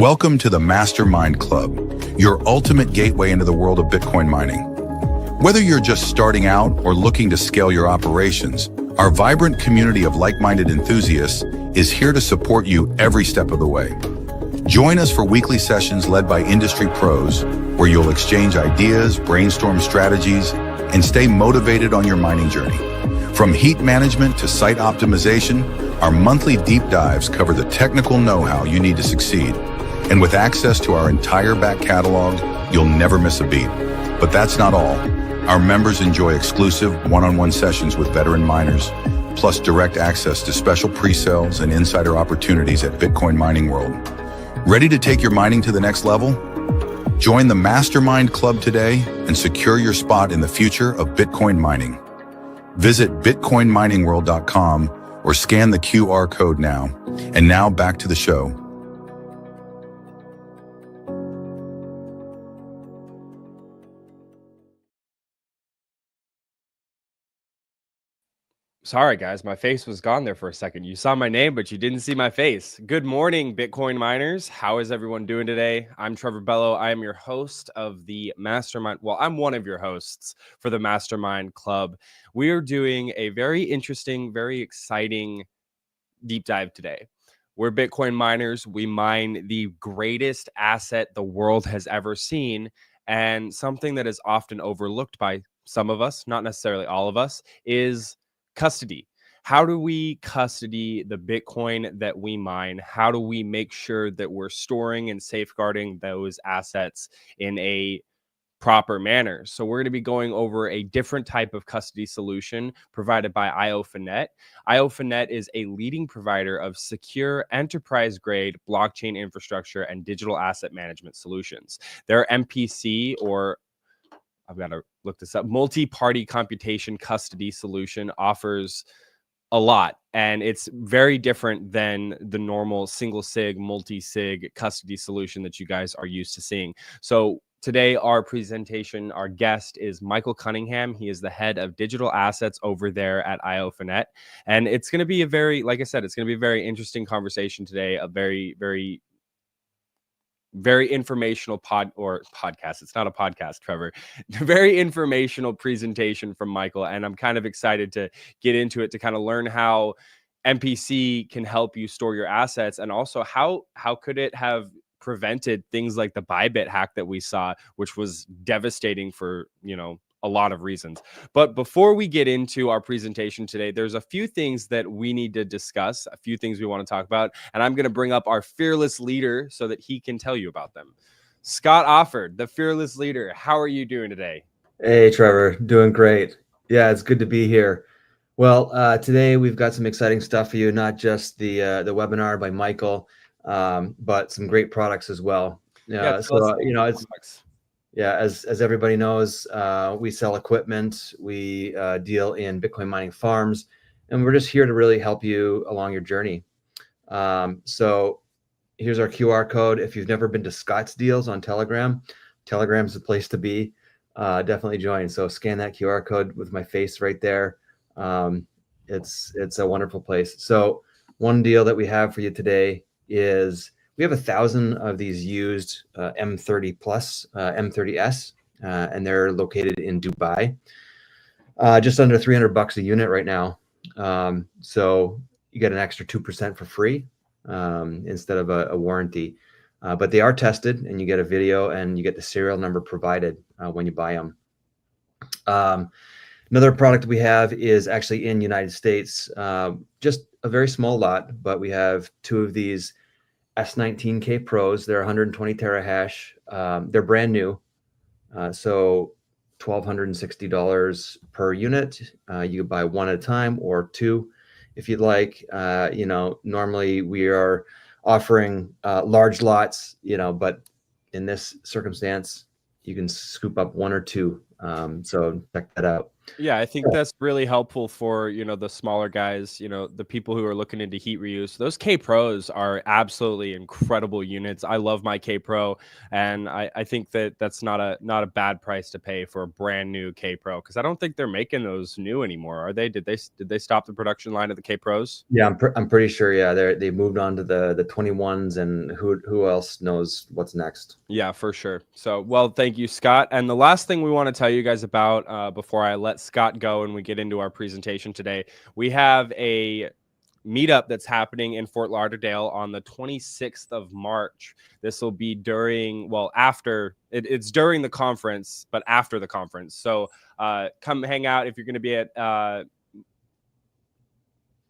Welcome to the Mastermind Club, your ultimate gateway into the world of Bitcoin mining. Whether you're just starting out or looking to scale your operations, our vibrant community of like-minded enthusiasts is here to support you every step of the way. Join us for weekly sessions led by industry pros, where you'll exchange ideas, brainstorm strategies, and stay motivated on your mining journey. From heat management to site optimization, our monthly deep dives cover the technical know-how you need to succeed. And with access to our entire back catalog, you'll never miss a beat. But that's not all. Our members enjoy exclusive one-on-one sessions with veteran miners, plus direct access to special pre-sales and insider opportunities at Bitcoin Mining World. Ready to take your mining to the next level? Join the Mastermind Club today and secure your spot in the future of Bitcoin mining. Visit bitcoinminingworld.com or scan the QR code now. And now back to the show. Sorry, guys, my face was gone there for a second. You saw my name, but you didn't see my face. Good morning, Bitcoin miners. How is everyone doing today? I'm Trevor Bello. I am your host of the Mastermind. Well, I'm one of your hosts for the Mastermind Club. We are doing a very interesting, very exciting deep dive today. We're Bitcoin miners. We mine the greatest asset the world has ever seen. And something that is often overlooked by some of us, not necessarily all of us, is custody. How do we custody the Bitcoin that we mine? How do we make sure that we're storing and safeguarding those assets in a proper manner? So we're going to be going over a different type of custody solution provided by io.finnet. io.finnet is a leading provider of secure enterprise-grade blockchain infrastructure and digital asset management solutions. Their MPC, or I've got to look this up, multi-party computation custody solution, offers a lot, and it's very different than the normal single sig, multi-sig custody solution that you guys are used to seeing. So today, our guest is Michael Cunningham. He is the head of digital assets over there at io.finnet. And it's going to be a very, like I said, it's going to be a very interesting conversation today, a very, very informational podcast. It's not a podcast, Trevor. Very informational presentation from Michael. And I'm kind of excited to get into it, to kind of learn how MPC can help you store your assets, and also how could it have prevented things like the Bybit hack that we saw, which was devastating for, a lot of reasons. But before we get into our presentation today, there's a few things that we need to discuss, a few things we want to talk about, and I'm going to bring up our fearless leader so that he can tell you about them. Scott Offord, the fearless leader. How are you doing today? Hey, Trevor, doing great. Yeah, it's good to be here. Well, today we've got some exciting stuff for you, not just the webinar by Michael, but some great products as well. As everybody knows, we sell equipment, we deal in Bitcoin mining farms, and we're just here to really help you along your journey. So here's our QR code. If you've never been to Scott's Deals on Telegram, Telegram's the place to be. Definitely join. So scan that QR code with my face right there. It's a wonderful place. So one deal that we have for you today is we have 1,000 of these used M30 Plus, M30S, and they're located in Dubai. Just under $300 a unit right now. So you get an extra 2% for free instead of a warranty. But they are tested, and you get a video, and you get the serial number provided when you buy them. Another product we have is actually in United States, just a very small lot, but we have 2 of these S19K Pros. They're 120 terahash. They're brand new. So $1,260 per unit. You can buy 1 at a time or 2 if you'd like. Normally we are offering large lots, but in this circumstance, you can scoop up 1 or 2. So check that out. Yeah, I think that's really helpful for, the smaller guys, the people who are looking into heat reuse. Those K Pros are absolutely incredible units. I love my K Pro, and I think that that's not a bad price to pay for a brand new K Pro, because I don't think they're making those new anymore, are they? Did they stop the production line of the K Pros? Yeah, I'm pretty sure. Yeah, they moved on to the 21s, and who else knows what's next? Yeah, for sure. So, well, thank you, Scott. And the last thing we want to tell you guys about before I let Scott go and we get into our presentation today, we have a meetup that's happening in Fort Lauderdale on the 26th of March. This will be after it's during the conference, but after the conference. So come hang out if you're going to be at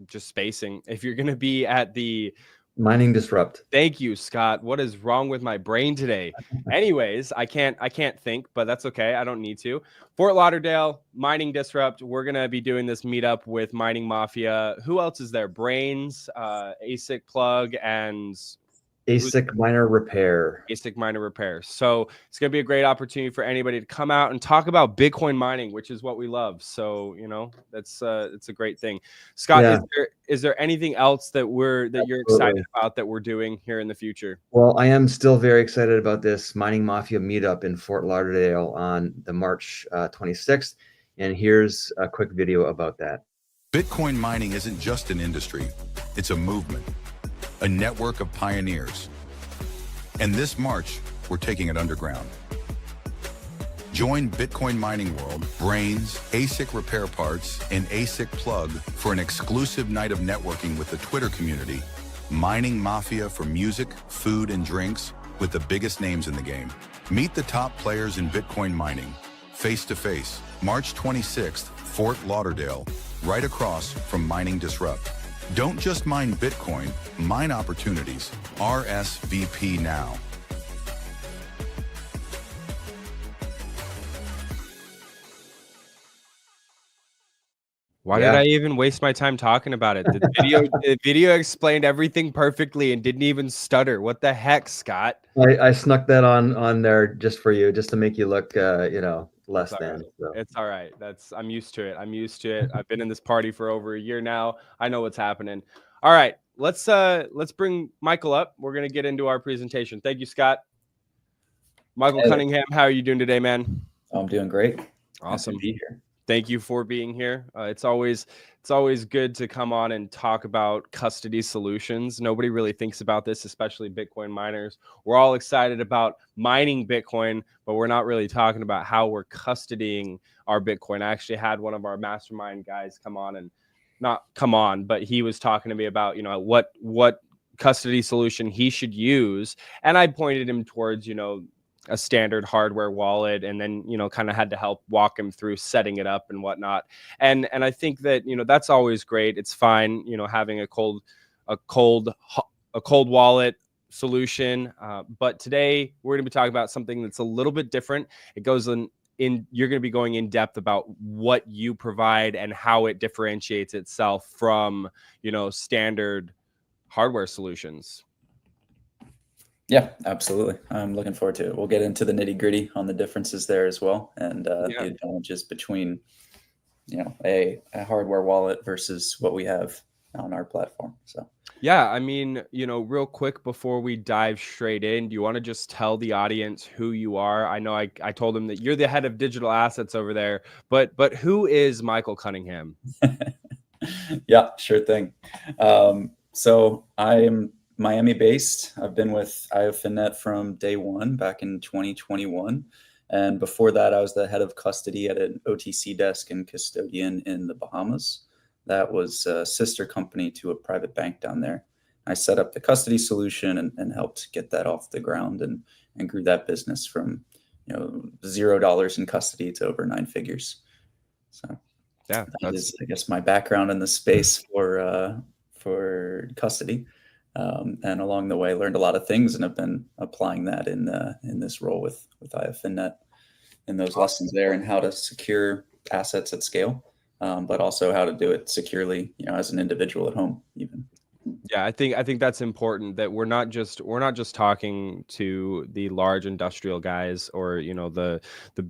just spacing. If you're going to be at the Mining Disrupt. Thank you, Scott. What is wrong with my brain today? Anyways, I can't think, but that's okay. I don't need to. Fort Lauderdale, Mining Disrupt. We're going to be doing this meetup with Mining Mafia. Who else is there? Brains, ASIC Plug, and ASIC Miner Repair. ASIC Miner Repair. So it's going to be a great opportunity for anybody to come out and talk about Bitcoin mining, which is what we love. So, that's it's a great thing. Scott, Yeah. is there anything else that you're excited about that we're doing here in the future? Well, I am still very excited about this Mining Mafia meetup in Fort Lauderdale on the March 26th. And here's a quick video about that. Bitcoin mining isn't just an industry, it's a movement, a network of pioneers. And this March, we're taking it underground. Join Bitcoin Mining World, Brains, ASIC Repair Parts, and ASIC Plug for an exclusive night of networking with the Twitter community, Mining Mafia for music, food, and drinks with the biggest names in the game. Meet the top players in Bitcoin mining, face-to-face, March 26th, Fort Lauderdale, right across from Mining Disrupt. Don't just mine Bitcoin, mine opportunities. RSVP now. Why did I even waste my time talking about it? The video explained everything perfectly and didn't even stutter. What the heck, Scott? I snuck that on there just for you, just to make you look, less than. Right. So. It's all right. I'm used to it. I've been in this party for over a year now. I know what's happening. All right, let's bring Michael up. We're gonna get into our presentation. Thank you, Scott. Michael Cunningham, how are you doing today, man? I'm doing great. Awesome. Happy to be here. Thank you for being here. It's always good to come on and talk about custody solutions. Nobody really thinks about this, especially Bitcoin miners. We're all excited about mining Bitcoin, but we're not really talking about how we're custodying our Bitcoin. I actually had one of our mastermind guys but he was talking to me about, what custody solution he should use. And I pointed him towards, a standard hardware wallet, and then kind of had to help walk him through setting it up and whatnot. And I think that that's always great. It's fine, having a cold wallet solution. But today we're going to be talking about something that's a little bit different. It goes in you're going to be going in depth about what you provide and how it differentiates itself from standard hardware solutions. Yeah, absolutely. I'm looking forward to it. We'll get into the nitty gritty on the differences there as well, and the advantages between, a hardware wallet versus what we have on our platform. So, yeah, I mean, real quick before we dive straight in, do you want to just tell the audience who you are? I know I told them that you're the head of digital assets over there, but who is Michael Cunningham? Yeah, sure thing. So I am Miami-based. I've been with io.finnet from day one back in 2021. And before that, I was the head of custody at an OTC desk and custodian in the Bahamas. That was a sister company to a private bank down there. I set up the custody solution and helped get that off the ground and grew that business from $0 in custody to over 9 figures. So yeah, that is, I guess, my background in the space for custody. And along the way, learned a lot of things and have been applying that in this role with io.finnet and those lessons there, and how to secure assets at scale, but also how to do it securely, as an individual at home, even. Yeah, I think that's important, that we're not just talking to the large industrial guys or the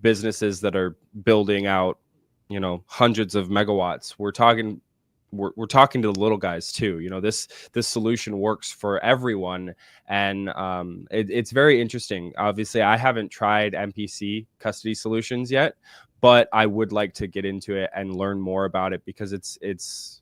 businesses that are building out hundreds of megawatts. We're talking to the little guys too. This solution works for everyone, and it's very interesting. Obviously, I haven't tried MPC custody solutions yet, but I would like to get into it and learn more about it, because it's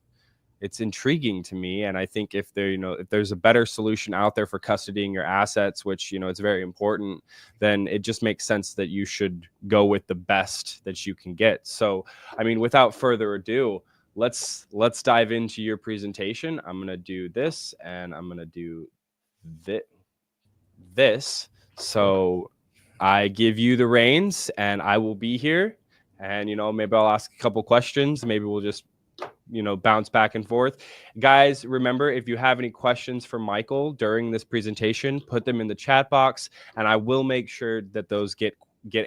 intriguing to me. And I think if there's a better solution out there for custodying your assets, which it's very important, then it just makes sense that you should go with the best that you can get. So, I mean, without further ado, let's dive into your presentation. I'm going to do this, and I'm going to do this. So I give you the reins, and I will be here, and maybe I'll ask a couple questions. Maybe we'll just bounce back and forth. Guys, remember, if you have any questions for Michael during this presentation, put them in the chat box, and I will make sure that those get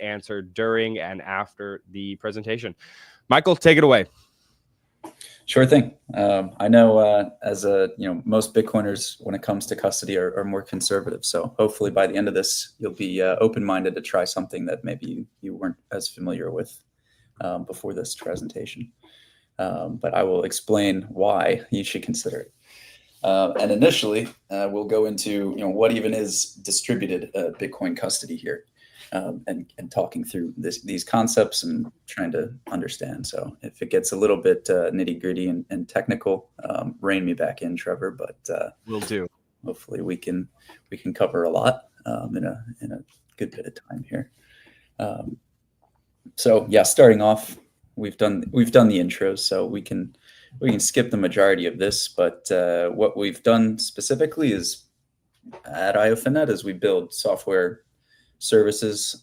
answered during and after the presentation. Michael, take it away. Sure thing. I know most Bitcoiners, when it comes to custody, are more conservative. So hopefully by the end of this, you'll be open-minded to try something that maybe you weren't as familiar with before this presentation. But I will explain why you should consider it. And initially, we'll go into what even is distributed Bitcoin custody here, and talking through these concepts and trying to understand. So if it gets a little bit nitty gritty and technical, rein me back in, Trevor. But will do. Hopefully, we can cover a lot in a good bit of time here. So yeah, starting off. We've done the intros, so we can skip the majority of this. But what we've done specifically is at io.finnet is we build software services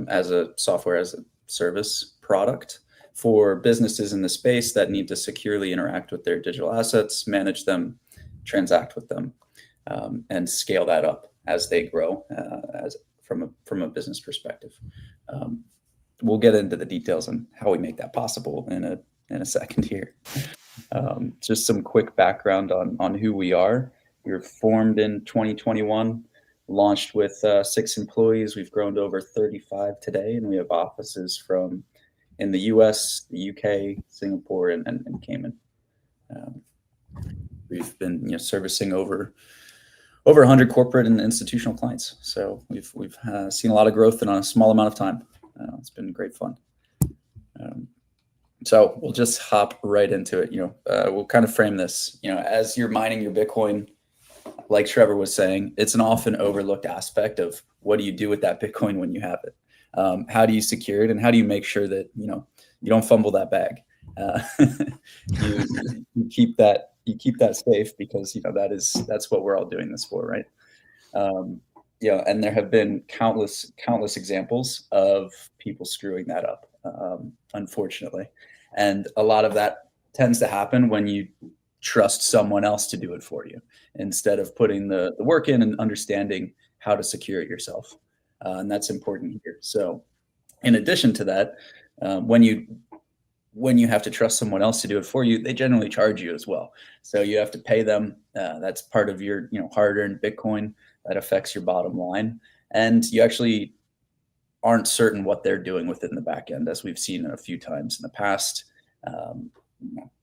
as a software as a service product for businesses in the space that need to securely interact with their digital assets, manage them, transact with them, and scale that up as they grow from a business perspective. We'll get into the details on how we make that possible in a second here. Just some quick background on who we are. We were formed in 2021, launched with 6 employees. We've grown to over 35 today, and we have offices in the US, the UK, Singapore, and Cayman. We've been servicing over 100 corporate and institutional clients. So we've seen a lot of growth in a small amount of time. It's been great fun. So we'll just hop right into it. We'll kind of frame this, as you're mining your Bitcoin, like Trevor was saying, it's an often overlooked aspect of what do you do with that Bitcoin when you have it? How do you secure it? And how do you make sure that, you don't fumble that bag? You keep that safe, because, that's what we're all doing this for, right? And there have been countless examples of people screwing that up, unfortunately. And a lot of that tends to happen when you trust someone else to do it for you, instead of putting the work in and understanding how to secure it yourself. And that's important here. So in addition to that, when you have to trust someone else to do it for you, they generally charge you as well. So you have to pay them. That's part of your hard-earned Bitcoin. That affects your bottom line, and you actually aren't certain what they're doing within the back end, as we've seen a few times in the past.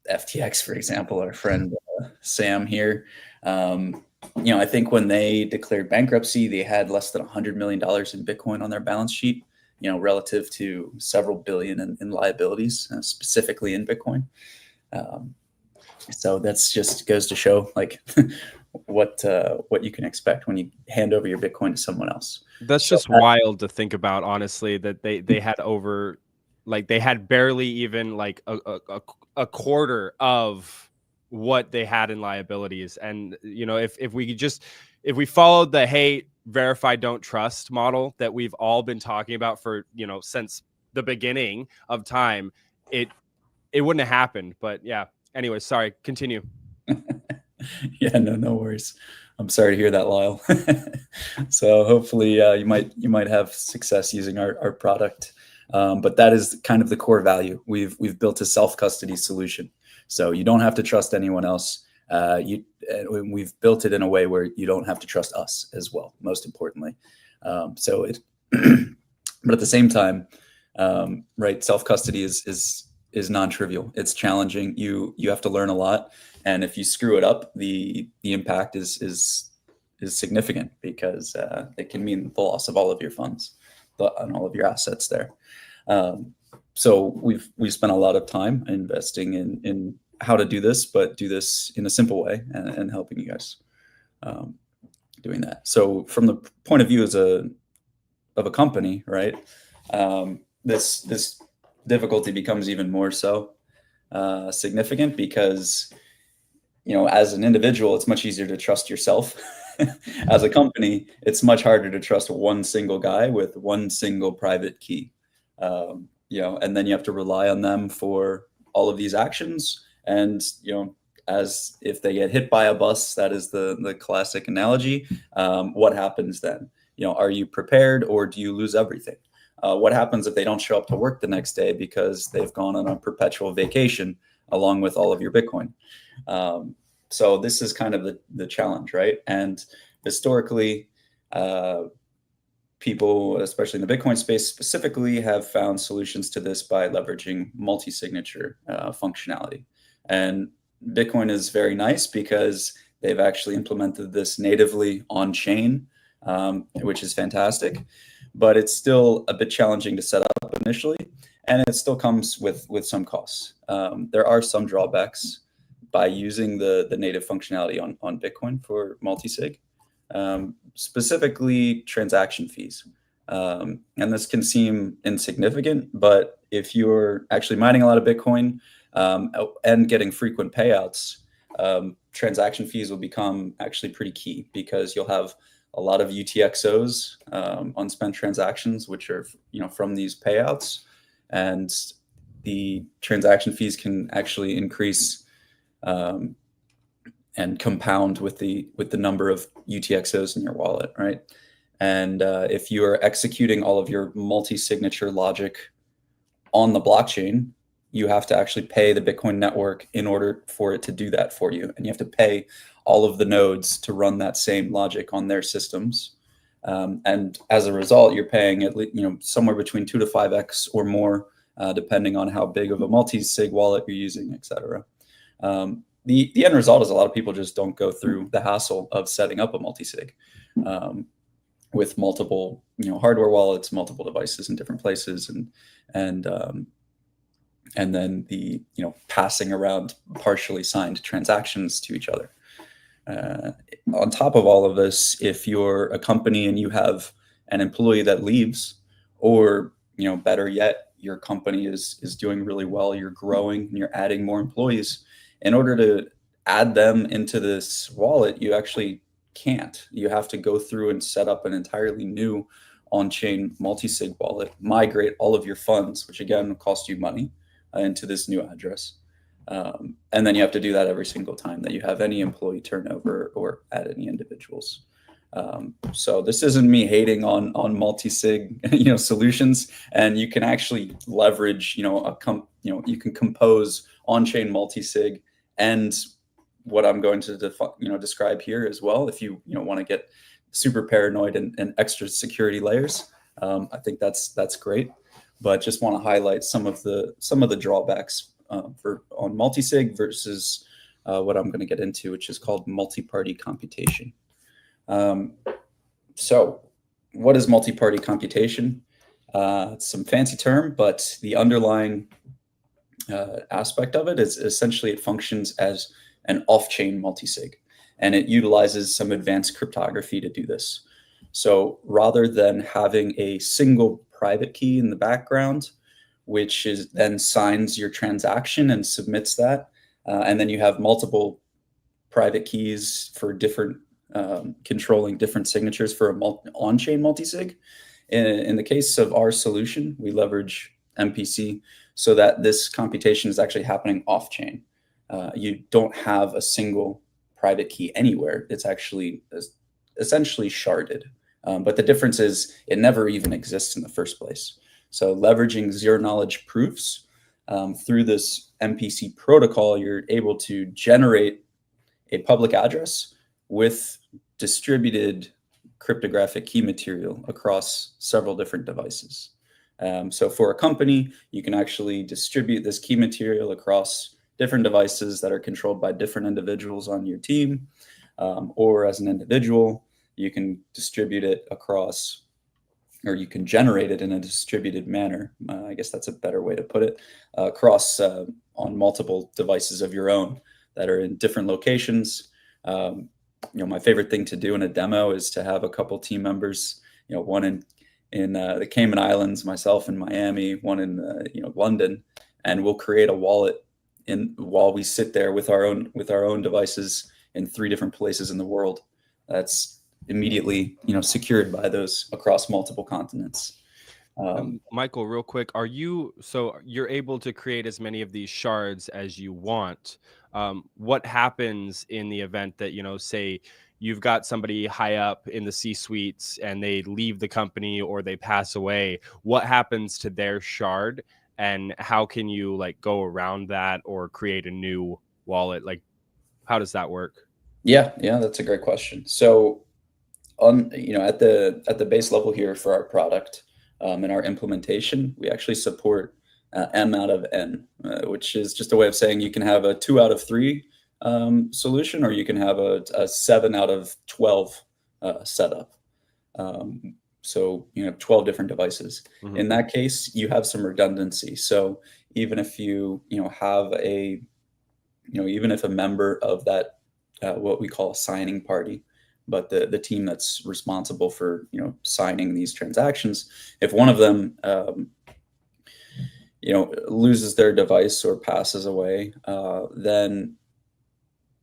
FTX, for example, our friend Sam here. I think when they declared bankruptcy, they had less than $100 million in Bitcoin on their balance sheet, relative to several billion in liabilities, specifically in Bitcoin. So that's just goes to show, like, what you can expect when you hand over your Bitcoin to someone else. That's just wild to think about, honestly, that they had over, like, they had barely even like a quarter of what they had in liabilities. And if we followed the hate, verify, don't trust model that we've all been talking about for since the beginning of time, it wouldn't have happened. But yeah, anyway, sorry, continue. Yeah, no worries. I'm sorry to hear that, Lyle. So hopefully you might have success using our product. But that is kind of the core value. We've built a self-custody solution, so you don't have to trust anyone else. We've built it in a way where you don't have to trust us as well, most importantly. But at the same time, right, self-custody is non-trivial. It's challenging. You have to learn a lot, and if you screw it up, the impact is significant, because it can mean the loss of all of your funds and all of your assets there. So we've spent a lot of time investing in how to do this, but do this in a simple way, and helping you guys doing that. So from the point of view of a company, right? This difficulty becomes even more so significant, because as an individual, it's much easier to trust yourself. As a company, it's much harder to trust one single guy with one single private key. And then you have to rely on them for all of these actions. And as if they get hit by a bus, that is the classic analogy. What happens then? Are you prepared, or do you lose everything? What happens if they don't show up to work the next day because they've gone on a perpetual vacation along with all of your Bitcoin? So this is kind of the challenge, right? And historically, people, especially in the Bitcoin space specifically, have found solutions to this by leveraging multi-signature functionality. And Bitcoin is very nice because they've actually implemented this natively on chain, which is fantastic, but it's still a bit challenging to set up initially, and it still comes with some costs. There are some drawbacks by using the native functionality on Bitcoin for multi-sig, specifically transaction fees. And this can seem insignificant, but if you're actually mining a lot of Bitcoin and getting frequent payouts, transaction fees will become actually pretty key, because you'll have a lot of UTXOs, unspent transactions, which are from these payouts, and the transaction fees can actually increase and compound with the number of UTXOs in your wallet, right? And if you are executing all of your multi-signature logic on the blockchain, you have to actually pay the Bitcoin network in order for it to do that for you. And you have to pay all of the nodes to run that same logic on their systems. And as a result, you're paying at least, somewhere between 2 to 5x or more, depending on how big of a multi-sig wallet you're using, et cetera. The end result is a lot of people just don't go through the hassle of setting up a multi-sig with multiple, hardware wallets, multiple devices in different places, and then the passing around partially signed transactions to each other. On top of all of this, if you're a company and you have an employee that leaves, or better yet, your company is doing really well, you're growing and you're adding more employees, in order to add them into this wallet, you actually can't. You have to go through and set up an entirely new on-chain multi-sig wallet, migrate all of your funds, which again will cost you money, into this new address. And then you have to do that every single time that you have any employee turnover or add any individuals. So this isn't me hating on multi-sig solutions, and you can actually leverage you can compose on-chain multi-sig and what I'm going to describe here as well. If you want to get super paranoid and extra security layers, I think that's great. But just want to highlight some of the drawbacks on multi-sig versus what I'm going to get into, which is called multi-party computation. So what is multi-party computation? It's some fancy term, but the underlying aspect of it is essentially it functions as an off-chain multi-sig, and it utilizes some advanced cryptography to do this. So rather than having a single private key in the background, which is then signs your transaction and submits that, and then you have multiple private keys for different controlling different signatures for a on-chain multi-sig. In the case of our solution, we leverage MPC so that this computation is actually happening off-chain. You don't have a single private key anywhere. It's actually essentially sharded. But the difference is it never even exists in the first place. So leveraging zero-knowledge proofs through this MPC protocol, you're able to generate a public address with distributed cryptographic key material across several different devices. So for a company, you can actually distribute this key material across different devices that are controlled by different individuals on your team, or as an individual, you can distribute it across, or you can generate it in a distributed manner. I guess that's a better way to put it, across on multiple devices of your own that are in different locations. My favorite thing to do in a demo is to have a couple team members, one in the Cayman Islands, myself in Miami, one in London, and we'll create a wallet while we sit there with our own devices in 3 different places in the world. That's immediately secured by those across multiple continents. Michael, real quick, so you're able to create as many of these shards as you want. What happens in the event that, say you've got somebody high up in the C-suites and they leave the company or they pass away? What happens to their shard, and how can you go around that or create a new wallet? How does that work? Yeah, that's a great question. So at the base level here for our product, in our implementation, we actually support M out of N, which is just a way of saying you can have a 2 out of 3 solution, or you can have a 7 out of 12 setup. So 12 different devices. Mm-hmm. In that case, you have some redundancy. So even if even if a member of that what we call a signing party, but the team that's responsible for signing these transactions, if one of them loses their device or passes away, then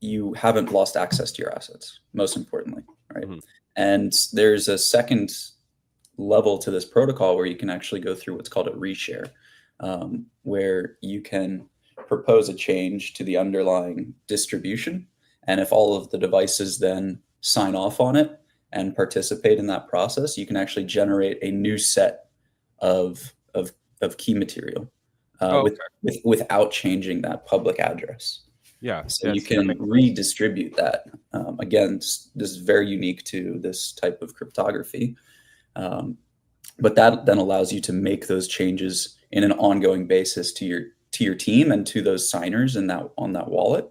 you haven't lost access to your assets, most importantly, right? Mm-hmm. And there's a second level to this protocol where you can actually go through what's called a reshare, where you can propose a change to the underlying distribution, and if all of the devices then sign off on it and participate in that process, you can actually generate a new set of key material without changing that public address. Yeah. So you can redistribute that. Again, this is very unique to this type of cryptography. But that then allows you to make those changes in an ongoing basis to your team and to those signers on that wallet.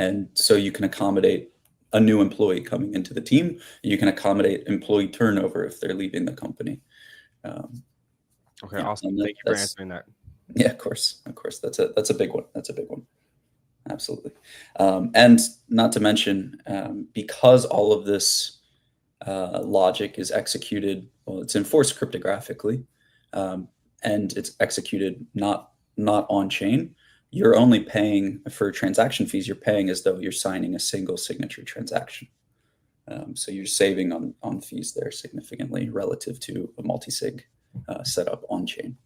And so you can accommodate a new employee coming into the team. You can accommodate employee turnover if they're leaving the company. Okay, awesome. Thank you for answering that. Yeah, of course. That's a big one. Absolutely. And not to mention, because all of this logic is executed, it's enforced cryptographically, and it's executed not on chain. You're only paying for transaction fees. You're paying as though you're signing a single signature transaction. So you're saving on fees there significantly relative to a multi-sig setup on chain.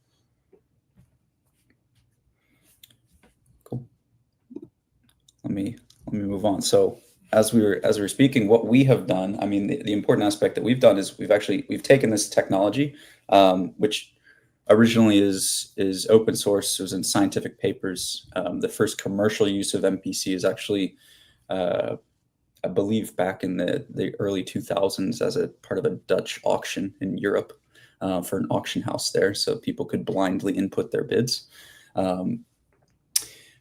Cool. Let me move on. So as we were speaking, what we have done, I mean, the important aspect that we've done is we've taken this technology, which originally is open source. It was in scientific papers. The first commercial use of MPC is actually, I believe, back in the early 2000s as a part of a Dutch auction in Europe, for an auction house there, so people could blindly input their bids.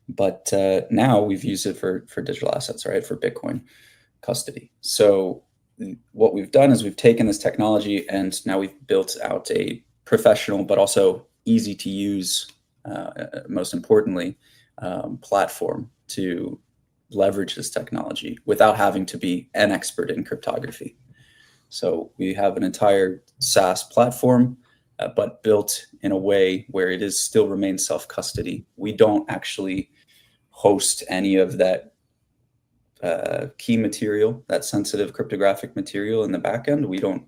But now we've used it for digital assets, right? For Bitcoin custody. So what we've done is we've taken this technology and now we've built out a professional, but also easy to use, most importantly, platform to leverage this technology without having to be an expert in cryptography. So we have an entire SaaS platform, but built in a way where it still remains self-custody. We don't actually host any of that key material, that sensitive cryptographic material in the backend. We don't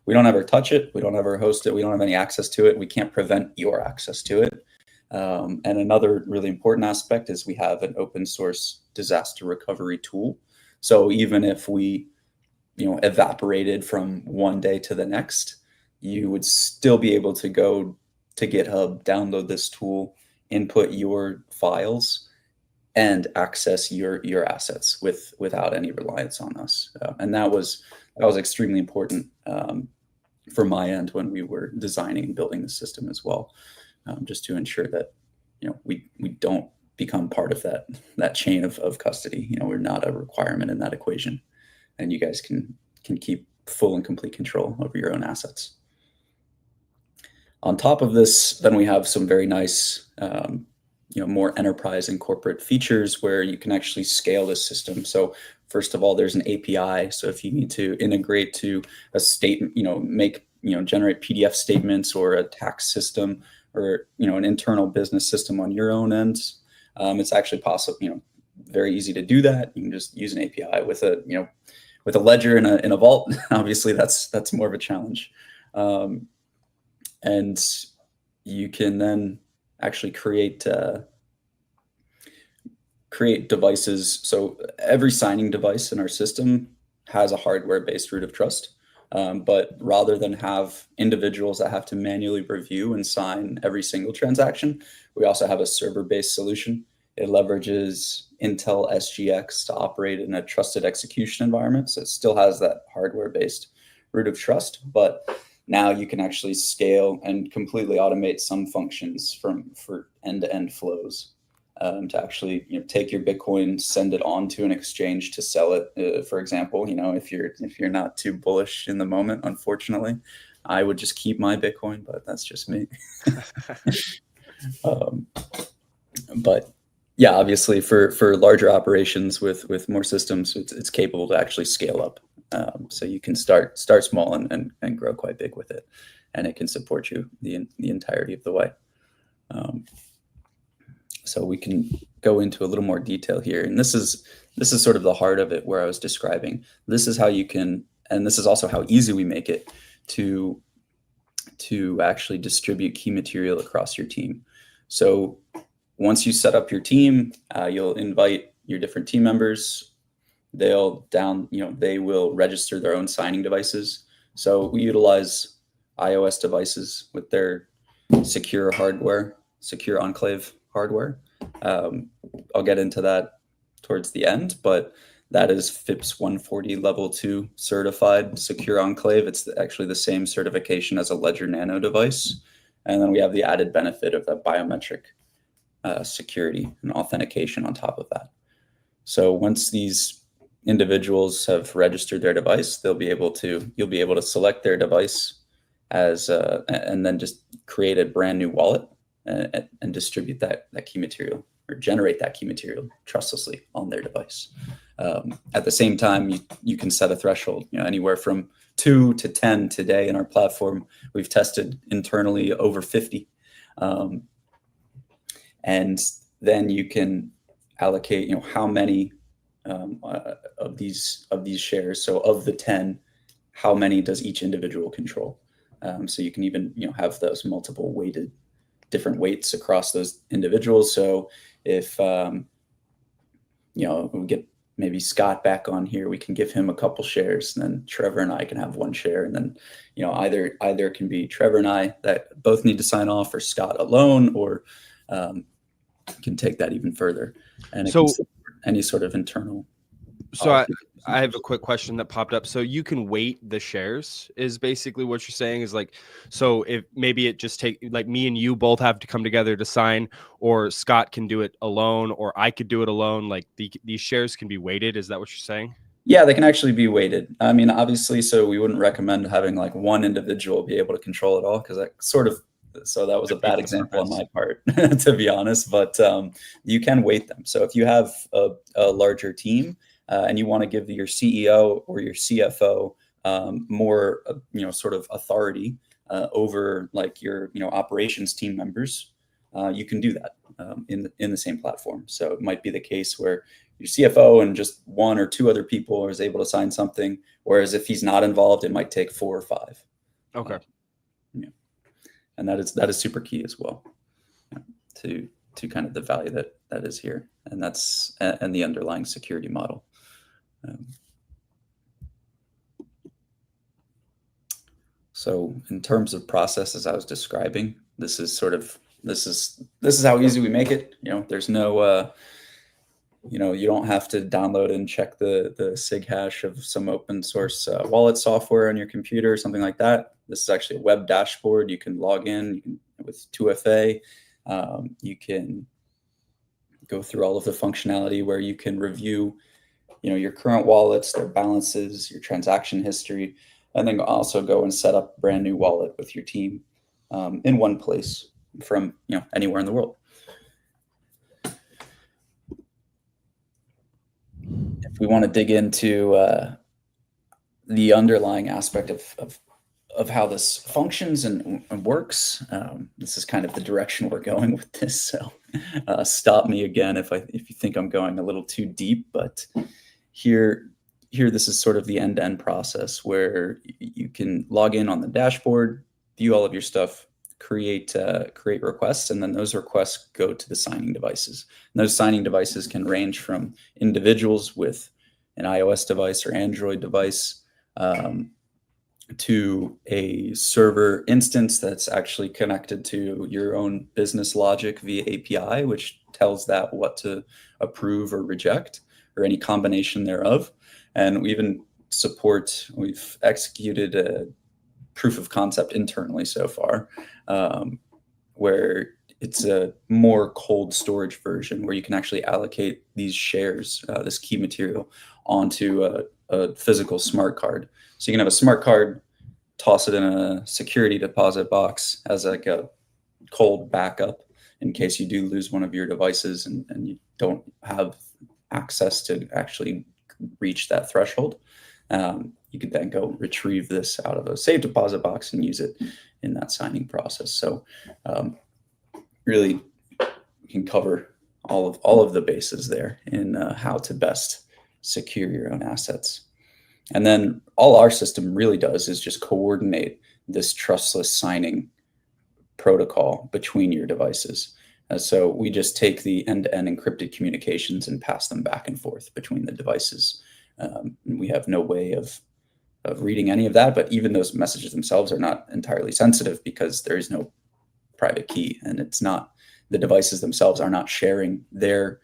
ever touch it. We don't ever host it. We don't have any access to it. We can't prevent your access to it. And another really important aspect is we have an open source disaster recovery tool. So even if we, evaporated from one day to the next, you would still be able to go to GitHub, download this tool, input your files, and access your assets without any reliance on us. And that was extremely important from my end when we were designing and building the system as well, just to ensure that, we don't become part of that chain of custody. We're not a requirement in that equation, and you guys can keep full and complete control over your own assets. On top of this, then we have some very nice, more enterprise and corporate features where you can actually scale this system. So first of all, there's an API. So if you need to integrate to a statement, generate PDF statements or a tax system or, an internal business system on your own end, it's actually possible, very easy to do that. You can just use an API with a ledger in a vault. Obviously that's more of a challenge. And you can then actually create devices. So every signing device in our system has a hardware-based root of trust. But rather than have individuals that have to manually review and sign every single transaction, we also have a server-based solution. It leverages Intel SGX to operate in a trusted execution environment. So it still has that hardware-based root of trust, but now you can actually scale and completely automate some functions for end-to-end flows. To actually take your Bitcoin, send it on to an exchange to sell it. For example, if you're not too bullish in the moment, unfortunately, I would just keep my Bitcoin, but that's just me. But yeah, obviously for larger operations with more systems, it's capable to actually scale up. So you can start small and grow quite big with it, and it can support you the entirety of the way. So we can go into a little more detail here. And this is sort of the heart of it where I was describing. This is how you can, and this is also how easy we make it to actually distribute key material across your team. So once you set up your team, you'll invite your different team members. They will register their own signing devices. So we utilize iOS devices with their secure enclave hardware. I'll get into that towards the end, but that is FIPS 140 level 2 certified secure enclave. It's actually the same certification as a Ledger Nano device. And then we have the added benefit of that biometric security and authentication on top of that. So once these individuals have registered their device, you'll be able to select their device and then just create a brand new wallet and distribute that key material or generate that key material trustlessly on their device. At the same time, you can set a threshold, anywhere from 2 to 10 today in our platform. We've tested internally over 50. And then you can allocate, how many of these shares. So of the 10, how many does each individual control? So you can even, have those multiple different weights across those individuals. So if, we get maybe Scott back on here, we can give him a couple shares, and then Trevor and I can have one share. And then, either it can be Trevor and I that both need to sign off, or Scott alone, or can take that even further. And it can support any sort of internal. So I have a quick question that popped up. So you can weight the shares is basically what you're saying is like, so if maybe it just like me and you both have to come together to sign, or Scott can do it alone, or I could do it alone. Like these shares can be weighted. Is that what you're saying? Yeah, they can actually be weighted. I mean, obviously, so we wouldn't recommend having like one individual be able to control it all, because so that was a bad example on my part, to be honest, but you can weight them. So if you have a larger team, and you want to give your CEO or your CFO more, sort of authority over like your, operations team members, you can do that in the same platform. So it might be the case where your CFO and just 1 or 2 other people is able to sign something, whereas if he's not involved, it might take 4 or 5. Okay. And that is super key as well, to kind of the value that is here, and that's and the underlying security model. So in terms of process, as I was describing, this is how easy we make it. There's no you know, you don't have to download and check the SIG hash of some open source wallet software on your computer or something like that. This is actually a web dashboard. You can log in, with 2FA. You can go through all of the functionality where you can review, you know, your current wallets, their balances, your transaction history, and then also go and set up a brand new wallet with your team in one place from, you know, anywhere in the world. If we want to dig into the underlying aspect of how this functions and works, this is kind of the direction we're going with this. So stop me again if you think I'm going a little too deep. But here this is sort of the end-to-end process where you can log in on the dashboard, view all of your stuff, create requests, and then those requests go to the signing devices. And those signing devices can range from individuals with an iOS device or Android device to a server instance that's actually connected to your own business logic via API, which tells that what to approve or reject, or any combination thereof. And we even we've executed a proof of concept internally so far, where it's a more cold storage version where you can actually allocate these shares, this key material, onto a physical smart card. So you can have a smart card, toss it in a security deposit box as like a cold backup in case you do lose one of your devices and you don't have access to actually reach that threshold. You could then go retrieve this out of a safe deposit box and use it in that signing process. So really you can cover all of the bases there in how to best secure your own assets. And then all our system really does is just coordinate this trustless signing protocol between your devices. So we just take the end-to-end encrypted communications and pass them back and forth between the devices. We have no way of reading any of that, but even those messages themselves are not entirely sensitive because there is no private key, and the devices themselves are not sharing their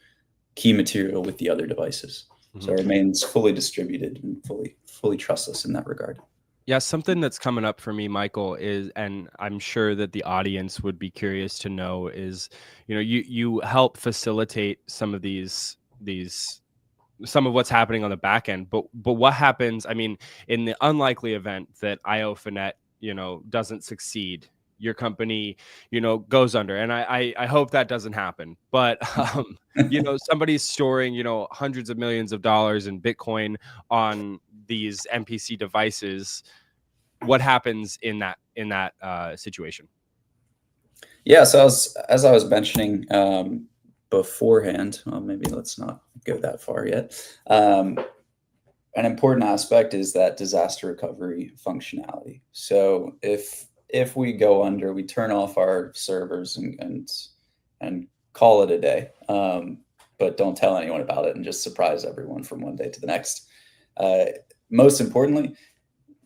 key material with the other devices. So it remains fully distributed and fully trustless in that regard. Yeah, something that's coming up for me, Michael, is, and I'm sure that the audience would be curious to know, is, you know, you help facilitate some of some of what's happening on the back end, but what happens, I mean, in the unlikely event that io.finnet, you know, doesn't succeed, your company, you know, goes under, and I hope that doesn't happen, but you know, somebody's storing, you know, hundreds of millions of dollars in Bitcoin on these MPC devices. What happens in that situation? Yeah, so as I was mentioning beforehand, well, maybe let's not go that far yet. An important aspect is that disaster recovery functionality. So if we go under, we turn off our servers and call it a day, but don't tell anyone about it and just surprise everyone from one day to the next. Most importantly,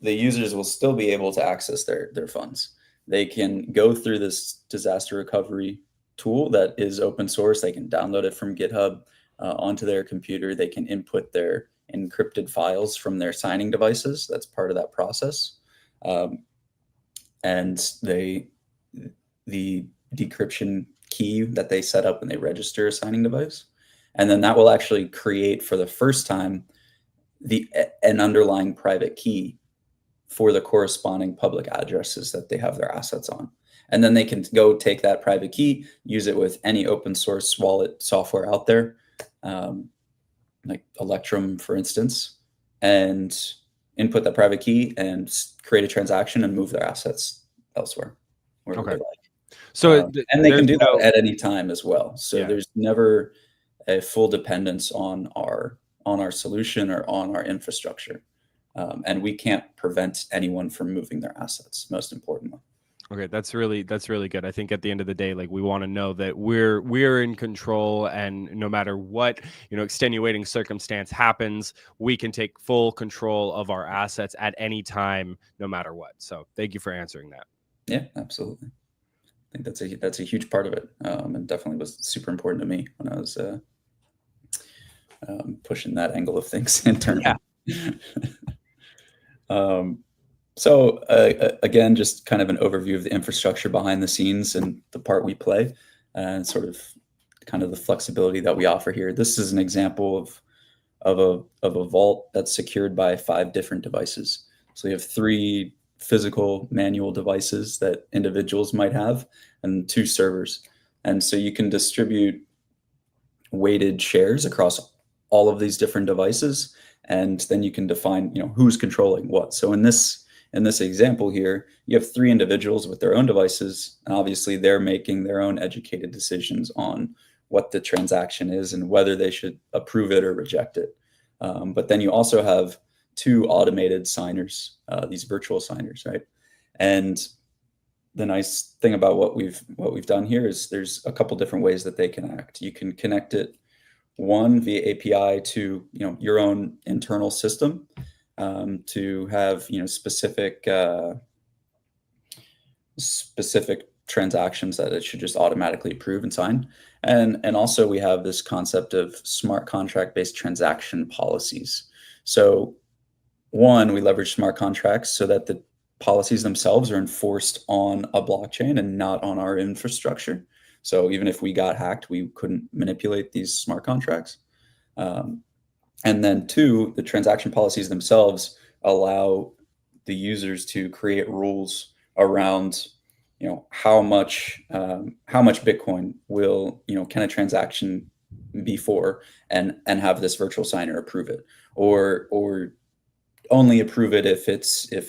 the users will still be able to access their funds. They can go through this disaster recovery tool that is open source. They can download it from GitHub onto their computer. They can input their encrypted files from their signing devices. That's part of that process. And the decryption key that they set up when they register a signing device. And then that will actually create for the first time an underlying private key for the corresponding public addresses that they have their assets on. And then they can go take that private key, use it with any open source wallet software out there, like Electrum, for instance, and input that private key and create a transaction and move their assets elsewhere. Wherever they like. So and they can do that at any time as well. So Yeah. there's never a full dependence on our solution or on our infrastructure. And we can't prevent anyone from moving their assets, most importantly. Okay, that's really good. I think at the end of the day, like, we want to know that we're in control, and no matter what, you know, extenuating circumstance happens, we can take full control of our assets at any time, no matter what. So thank you for answering that. Yeah, absolutely. I think that's a huge part of it, and definitely was super important to me when I was pushing that angle of things internally. Yeah. Again, just kind of an overview of the infrastructure behind the scenes and the part we play, and sort of kind of the flexibility that we offer here. This is an example of a vault that's secured by 5 different devices. So you have 3 physical manual devices that individuals might have, and 2 servers. And so you can distribute weighted shares across all of these different devices, and then you can define, who's controlling what. So in this example here, you have 3 individuals with their own devices, and obviously they're making their own educated decisions on what the transaction is and whether they should approve it or reject it. But then you also have 2 automated signers, these virtual signers, right? And the nice thing about what we've done here is there's a couple different ways that they can act. You can connect it, one, via API to your own internal system, to have specific transactions that it should just automatically approve and sign. And also we have this concept of smart contract based transaction policies. So one, we leverage smart contracts so that the policies themselves are enforced on a blockchain and not on our infrastructure. So even if we got hacked, we couldn't manipulate these smart contracts. And then 2, the transaction policies themselves allow the users to create rules around, how much Bitcoin will, can a transaction be for, and have this virtual signer approve it, or only approve it if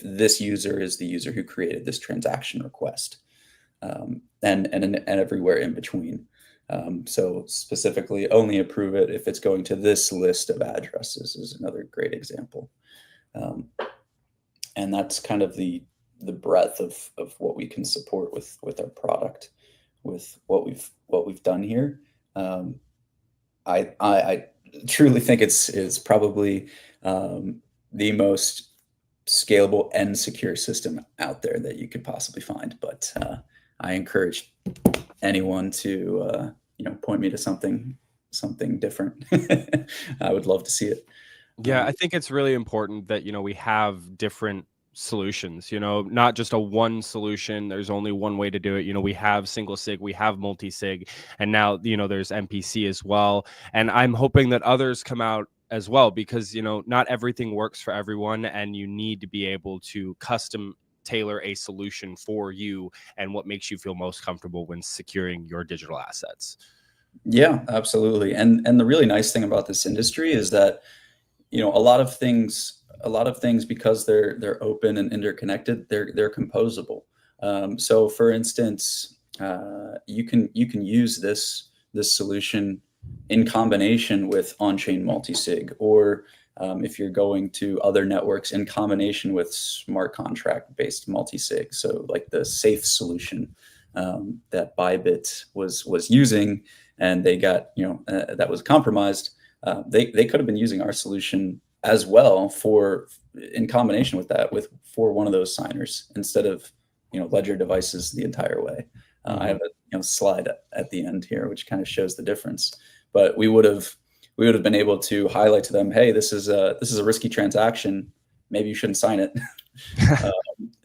this user is the user who created this transaction request, and everywhere in between. So specifically, only approve it if it's going to this list of addresses is another great example. And that's kind of the breadth of what we can support with our product, with what we've done here. I truly think it's probably the most scalable and secure system out there that you could possibly find. But I encourage anyone to point me to something different. I would love to see it. Yeah, I think it's really important that we have different solutions, not just a one solution. There's only one way to do it. We have single sig, we have multi-sig, and now there's MPC as well. And I'm hoping that others come out as well, because not everything works for everyone, and you need to be able to custom tailor a solution for you and what makes you feel most comfortable when securing your digital assets. Yeah, absolutely. And the really nice thing about this industry is that a lot of things, because they're open and interconnected, they're composable. So for instance, you can use this solution in combination with on-chain multi-sig, or if you're going to other networks, in combination with smart contract based multi-sig. So like the safe solution that Bybit was using, and they got that was compromised. They could have been using our solution as well in combination with that, for one of those signers, instead of ledger devices the entire way. I have a slide at the end here which kind of shows the difference. But we would have been able to highlight to them, hey, this is a risky transaction. Maybe you shouldn't sign it.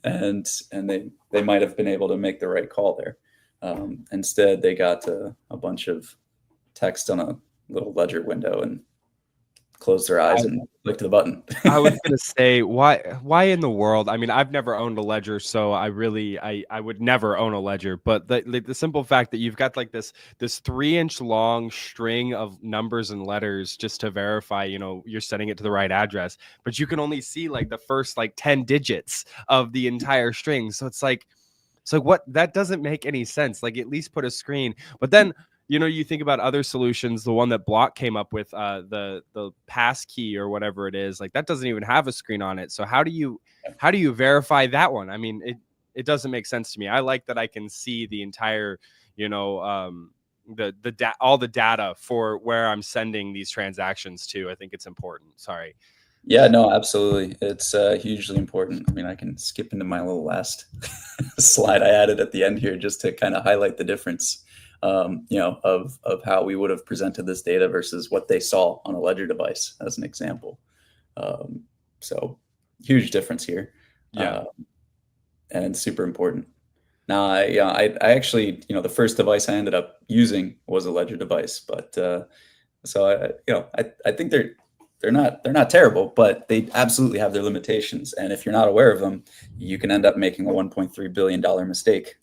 And they might have been able to make the right call there. Instead, they got a bunch of text on a little ledger window and closed their eyes and clicked the button. I was going to say, why in the world? I mean, I've never owned a ledger, so I would never own a ledger. But the simple fact that you've got like this 3-inch long string of numbers and letters just to verify, you're sending it to the right address, but you can only see like the first 10 digits of the entire string. So it's like what? That doesn't make any sense. Like, at least put a screen. But then you think about other solutions, the one that Block came up with, the pass key or whatever it is, like that doesn't even have a screen on it. So how do you verify that one? I mean, it doesn't make sense to me. I like that I can see the entire, all the data for where I'm sending these transactions to. I think it's important. Sorry. Yeah, no, absolutely. It's hugely important. I mean, I can skip into my little last slide I added at the end here just to kind of highlight the difference. of how we would have presented this data versus what they saw on a ledger device, as an example. So huge difference here. Yeah. And super important. Now, I actually, the first device I ended up using was a ledger device, but so I think they're not terrible, but they absolutely have their limitations. And if you're not aware of them, you can end up making a $1.3 billion mistake.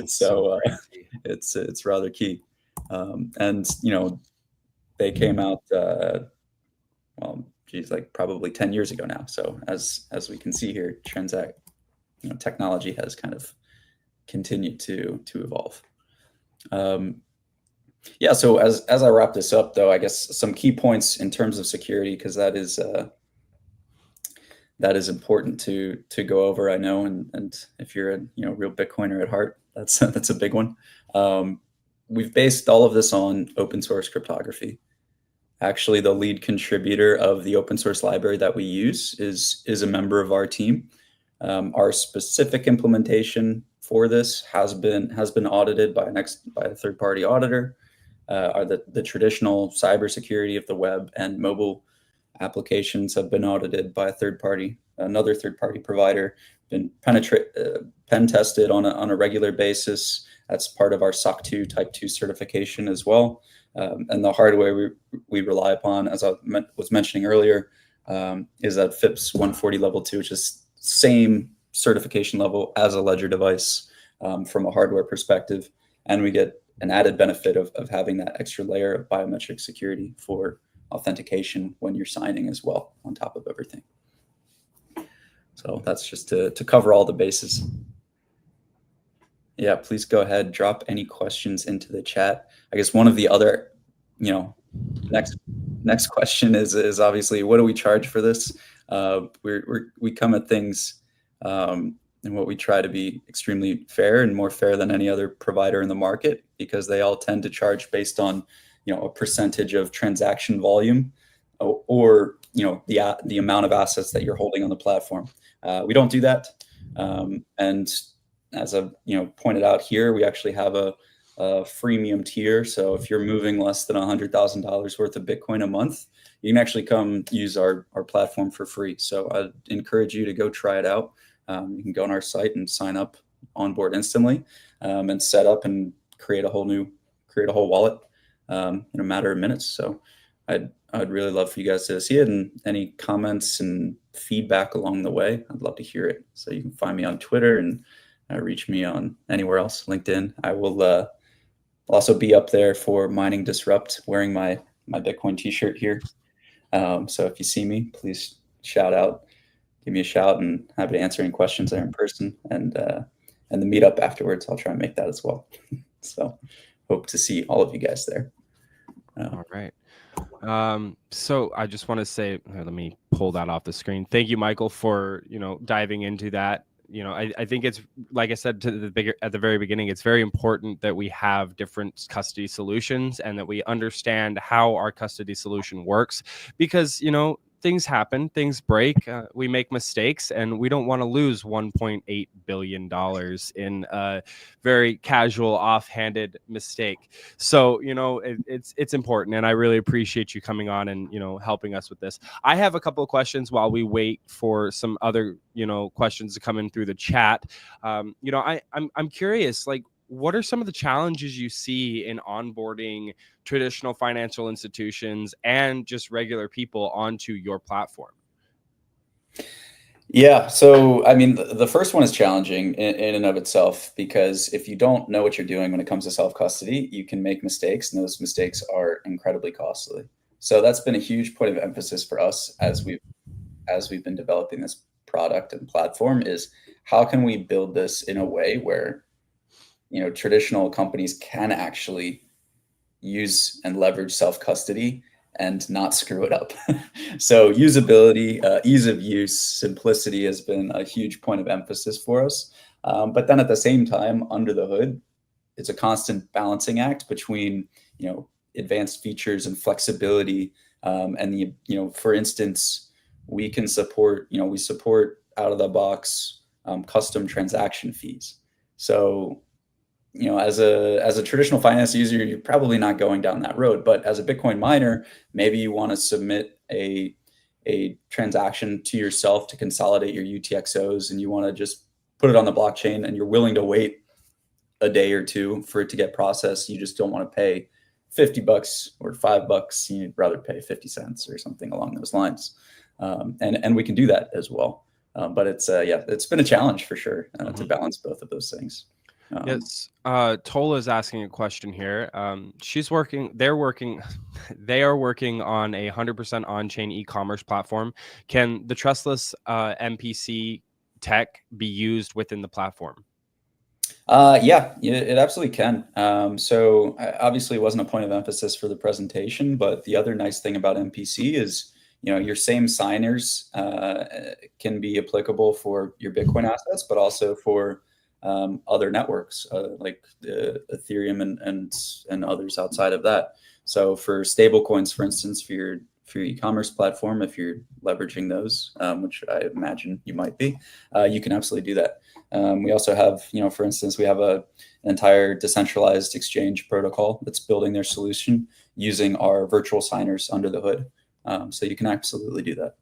So it's rather key. And they came out like probably 10 years ago now. So as we can see here, technology has kind of continued to evolve. So as I wrap this up, though, I guess some key points in terms of security, because that is important to go over, I know, and if you're a real Bitcoiner at heart, that's a big one. We've based all of this on open source cryptography. Actually, the lead contributor of the open source library that we use is a member of our team. Our specific implementation for this has been audited by a third-party auditor. The traditional cybersecurity of the web and mobile applications have been audited by another third-party provider, been pen tested on a regular basis. That's part of our SOC 2 Type 2 certification as well. And the hardware we rely upon, as I was mentioning earlier, is that FIPS 140 level 2, which is same certification level as a ledger device from a hardware perspective. And we get an added benefit of having that extra layer of biometric security for authentication when you're signing as well, on top of everything. So that's just to cover all the bases. Yeah, please go ahead, drop any questions into the chat. I guess one of the other, next question is obviously, what do we charge for this? We come at things and what we try to be extremely fair, and more fair than any other provider in the market, because they all tend to charge based on a percentage of transaction volume or the amount of assets that you're holding on the platform. We don't do that, and as I've pointed out here, we actually have a freemium tier. So if you're moving less than $100,000 worth of Bitcoin a month, you can actually come use our platform for free. So I'd encourage you to go try it out. You can go on our site and sign up, onboard instantly, and set up and create a whole wallet in a matter of minutes. So I'd really love for you guys to see it, and any comments and feedback along the way, I'd love to hear it. So you can find me on Twitter and reach me on anywhere else, LinkedIn. I will also be up there for Mining Disrupt, wearing my Bitcoin t-shirt here. So if you see me, please give me a shout, and happy to answer any questions there in person, and the meetup afterwards. I'll try and make that as well. So hope to see all of you guys there. All right. So I just want to say, let me pull that off the screen. Thank you, Michael, for diving into that. I think it's, like I said at the very beginning, it's very important that we have different custody solutions, and that we understand how our custody solution works, because things happen, things break, we make mistakes, and we don't want to lose $1.8 billion in a very casual, offhanded mistake. So, it's important, and I really appreciate you coming on and, helping us with this. I have a couple of questions while we wait for some other, questions to come in through the chat. I'm curious, what are some of the challenges you see in onboarding traditional financial institutions and just regular people onto your platform? Yeah, so I mean, the first one is challenging in and of itself, because if you don't know what you're doing when it comes to self-custody, you can make mistakes, and those mistakes are incredibly costly. So that's been a huge point of emphasis for us as we've been developing this product and platform, is how can we build this in a way where traditional companies can actually use and leverage self-custody and not screw it up. So usability, ease of use, simplicity has been a huge point of emphasis for us. But then at the same time, under the hood, it's a constant balancing act between, advanced features and flexibility. And for instance, we can support, we support out of the box custom transaction fees. So as a traditional finance user, you're probably not going down that road. But as a Bitcoin miner, maybe you want to submit a transaction to yourself to consolidate your UTXOs, and you want to just put it on the blockchain, and you're willing to wait a day or two for it to get processed. You just don't want to pay $50 or $5. You'd rather pay 50 cents or something along those lines. And we can do that as well. But it's been a challenge for sure to balance both of those things. Yes. Tola is asking a question here. They are working on a 100% on-chain e-commerce platform. Can the trustless MPC tech be used within the platform? Yeah, it absolutely can. So obviously it wasn't a point of emphasis for the presentation, but the other nice thing about MPC is, your same signers can be applicable for your Bitcoin assets, but also for other networks like Ethereum and others outside of that. So for stable coins, for instance, for your e-commerce platform, if you're leveraging those, which I imagine you might be, you can absolutely do that. We also have, for instance, we have an entire decentralized exchange protocol that's building their solution using our virtual signers under the hood. So you can absolutely do that.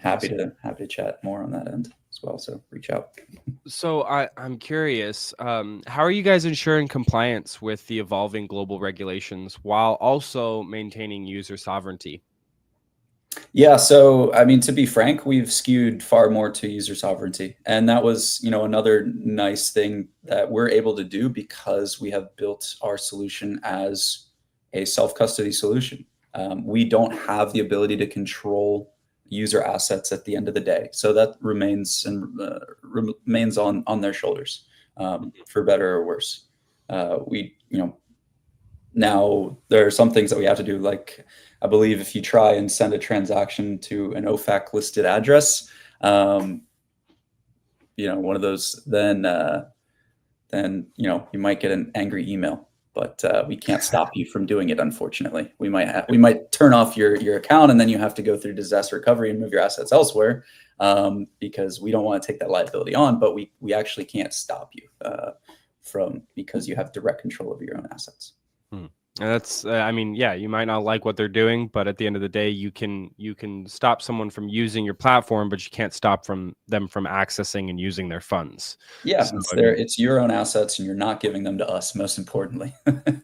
Happy to chat more on that end as well. So reach out. So I'm curious, how are you guys ensuring compliance with the evolving global regulations while also maintaining user sovereignty? Yeah, so I mean, to be frank, we've skewed far more to user sovereignty, and that was, another nice thing that we're able to do because we have built our solution as a self-custody solution. We don't have the ability to control user assets at the end of the day, so that remains on their shoulders, for better or worse. Now there are some things that we have to do, like I believe if you try and send a transaction to an OFAC listed address, one of those, then you might get an angry email, but we can't stop you from doing it. Unfortunately, we might turn off your account, and then you have to go through disaster recovery and move your assets elsewhere, because we don't want to take that liability on. But we actually can't stop you because you have direct control of your own assets. And that's, you might not like what they're doing, but at the end of the day, you can stop someone from using your platform, but you can't stop them from accessing and using their funds. Yeah, it's your own assets, and you're not giving them to us, most importantly.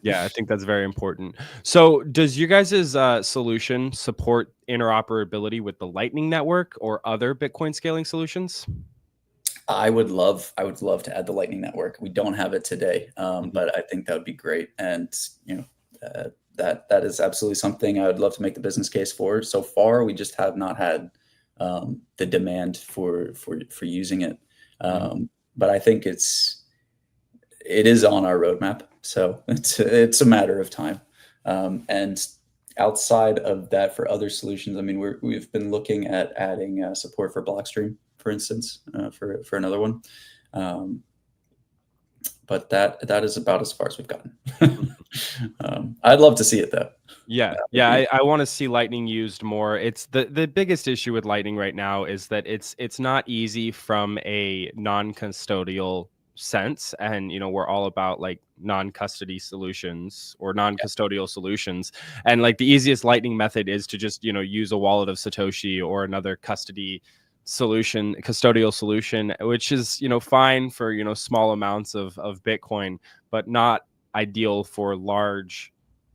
Yeah, I think that's very important. So does your guys' solution support interoperability with the Lightning Network or other Bitcoin scaling solutions? I would love to add the Lightning Network. We don't have it today, but I think that would be great. And that is absolutely something I would love to make the business case for. So far, we just have not had the demand for using it. But I think it is on our roadmap. So it's a matter of time. And outside of that, for other solutions, I mean, we've been looking at adding support for Blockstream, for instance, for another one. But that is about as far as we've gotten. I'd love to see it though. Yeah. I want to see Lightning used more. It's the biggest issue with Lightning right now is that it's not easy from a non-custodial sense, and we're all about like non-custody solutions or non-custodial solutions, and like the easiest Lightning method is to just use a wallet of Satoshi or another custodial solution, which is fine for small amounts of Bitcoin, but not ideal for large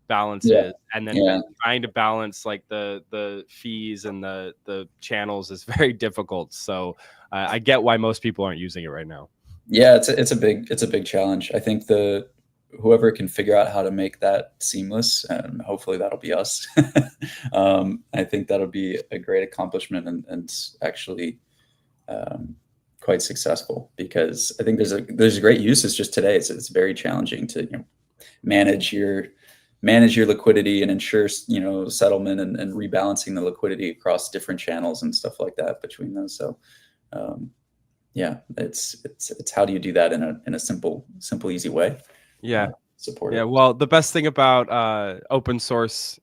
balances. And then trying to balance like the fees and the channels is very difficult. So I get why most people aren't using it right now. Yeah, it's a big challenge. I think whoever can figure out how to make that seamless, and hopefully that'll be us. I think that'll be a great accomplishment and actually quite successful, because I think there's a great use. It's just today it's very challenging to manage your liquidity and ensure settlement and rebalancing the liquidity across different channels and stuff like that between those. So it's how do you do that in a simple easy way? Yeah. support Yeah, it. well, the best thing about open source,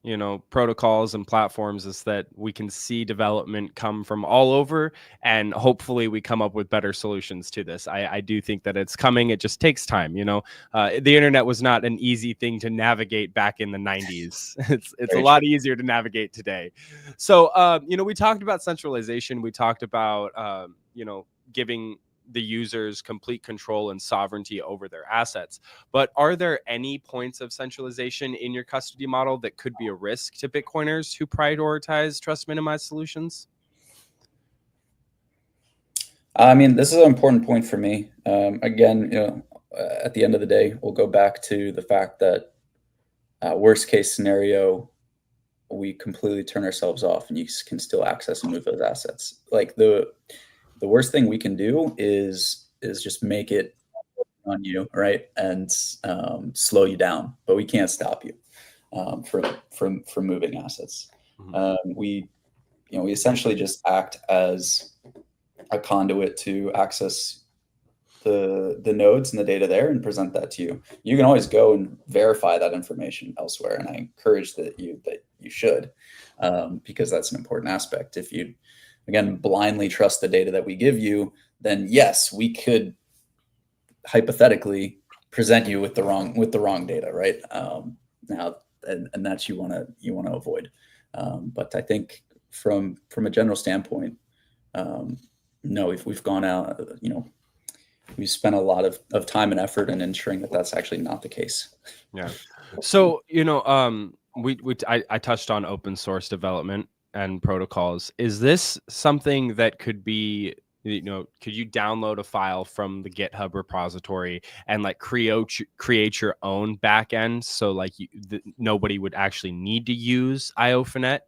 protocols and platforms is that we can see development come from all over, and hopefully we come up with better solutions to this. I do think that it's coming. It just takes time. The internet was not an easy thing to navigate back in the 90s. It's a Very lot true. easier to navigate today. So, we talked about centralization. We talked about, giving the users complete control and sovereignty over their assets. But are there any points of centralization in your custody model that could be a risk to Bitcoiners who prioritize trust minimized solutions? I mean, this is an important point for me. Again, at the end of the day, we'll go back to the fact that worst case scenario, we completely turn ourselves off and you can still access and move those assets. Like the worst thing we can do is just make it on you, right, and slow you down, but we can't stop you from moving assets. We essentially just act as a conduit to access the nodes and the data there and present that to you. You can always go and verify that information elsewhere, and I encourage that you should, because that's an important aspect. If you, again, blindly trust the data that we give you, then yes, we could hypothetically present you with the wrong data, right? Now, and that's you want to avoid. But I think from a general standpoint, no, we've gone out, we've spent a lot of time and effort in ensuring that that's actually not the case. Yeah. So, I touched on open source development and protocols. Is this something that could be, could you download a file from the GitHub repository and like create your own backend? So like nobody would actually need to use io.finnet?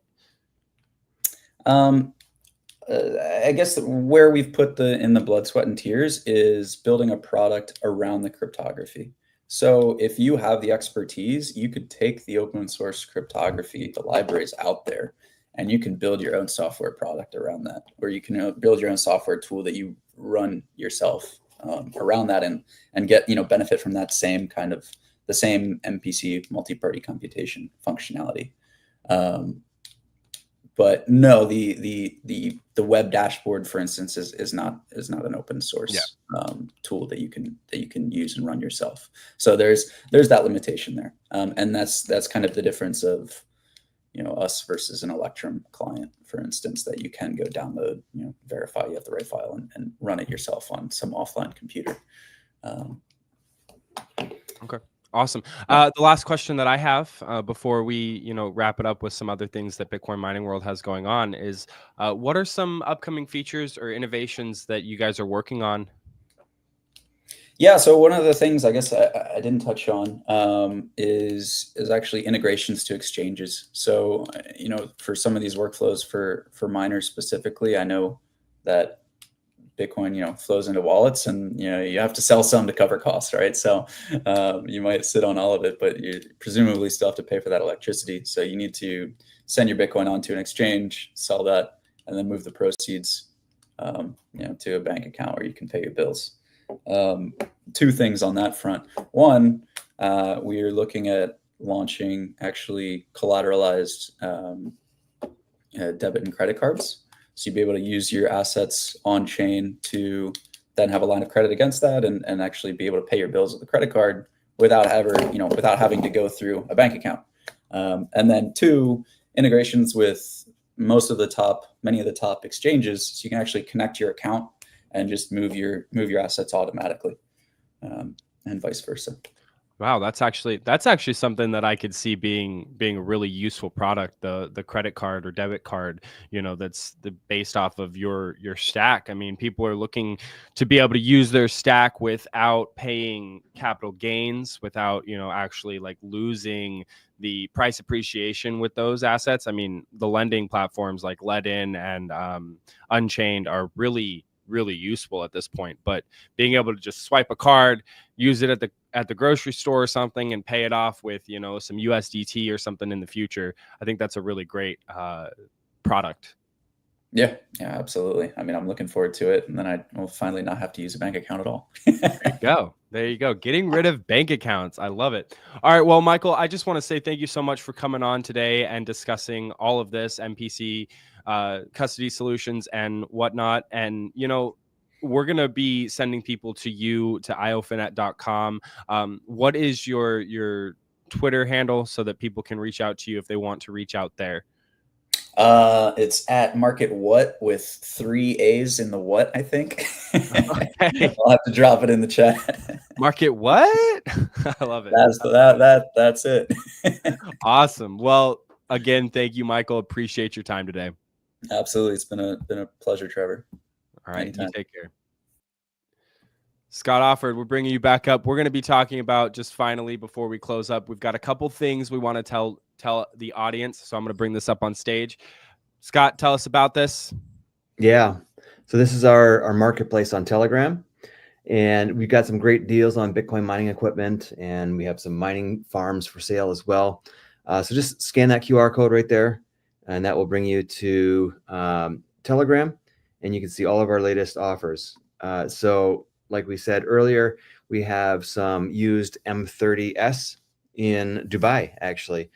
I guess where we've put in the blood, sweat, and tears is building a product around the cryptography. So if you have the expertise, you could take the open source cryptography, the libraries out there, and you can build your own software product around that, or you can build your own software tool that you run yourself around that, and get benefit from that same the same MPC, multi-party computation functionality. But no, the web dashboard, for instance, is not an open source tool that you can use and run yourself. So there's that limitation there, and that's kind of the difference of us versus an Electrum client, for instance, that you can go download, verify you have the right file and run it yourself on some offline computer. Okay. Awesome. The last question that I have before we, wrap it up with some other things that Bitcoin mining world has going on is, what are some upcoming features or innovations that you guys are working on? Yeah, so one of the things I guess I didn't touch on is actually integrations to exchanges. So for some of these workflows for miners specifically, I know that Bitcoin, flows into wallets, and you have to sell some to cover costs, right? So you might sit on all of it, but you presumably still have to pay for that electricity. So you need to send your Bitcoin onto an exchange, sell that, and then move the proceeds, to a bank account where you can pay your bills. Two things on that front. One, we are looking at launching actually collateralized debit and credit cards. So you'd be able to use your assets on chain to then have a line of credit against that, and actually be able to pay your bills with the credit card without having to go through a bank account. And then two, integrations with many of the top exchanges, so you can actually connect your account and just move your assets automatically, and vice versa. Wow, that's actually something that I could see being a really useful product. The credit card or debit card, that's based off of your stack. I mean, people are looking to be able to use their stack without paying capital gains, without actually like losing the price appreciation with those assets. I mean, the lending platforms like Ledin and Unchained are really useful at this point, but being able to just swipe a card, use it at the grocery store or something, and pay it off with some USDT or something in the future, I think that's a really great product. Yeah, absolutely. I mean, I'm looking forward to it, and then I will finally not have to use a bank account at all. There There you go. Getting rid of bank accounts. I love it. All right. Well, Michael, I just want to say thank you so much for coming on today and discussing all of this MPC custody solutions and whatnot. And, we're going to be sending people to you to io.finnet.com. What is your Twitter handle so that people can reach out to you if they want to reach out there? It's at Market What with 3 A's in the what, I think. Okay. I'll have to drop it in the chat. Market what? I love it. That's it. Awesome. Well, again, thank you, Michael. Appreciate your time today. Absolutely. It's been a pleasure, Trevor. All right. Anytime. You take care. Scott Offord, we're bringing you back up. We're going to be talking about, just finally, before we close up, we've got a couple things we want to tell the audience. So I'm going to bring this up on stage. Scott, tell us about this. Yeah. So this is our marketplace on Telegram. And we've got some great deals on Bitcoin mining equipment. And we have some mining farms for sale as well. So just scan that QR code right there. And that will bring you to Telegram. And you can see all of our latest offers. So like we said earlier, we have some used M30S in Dubai, actually.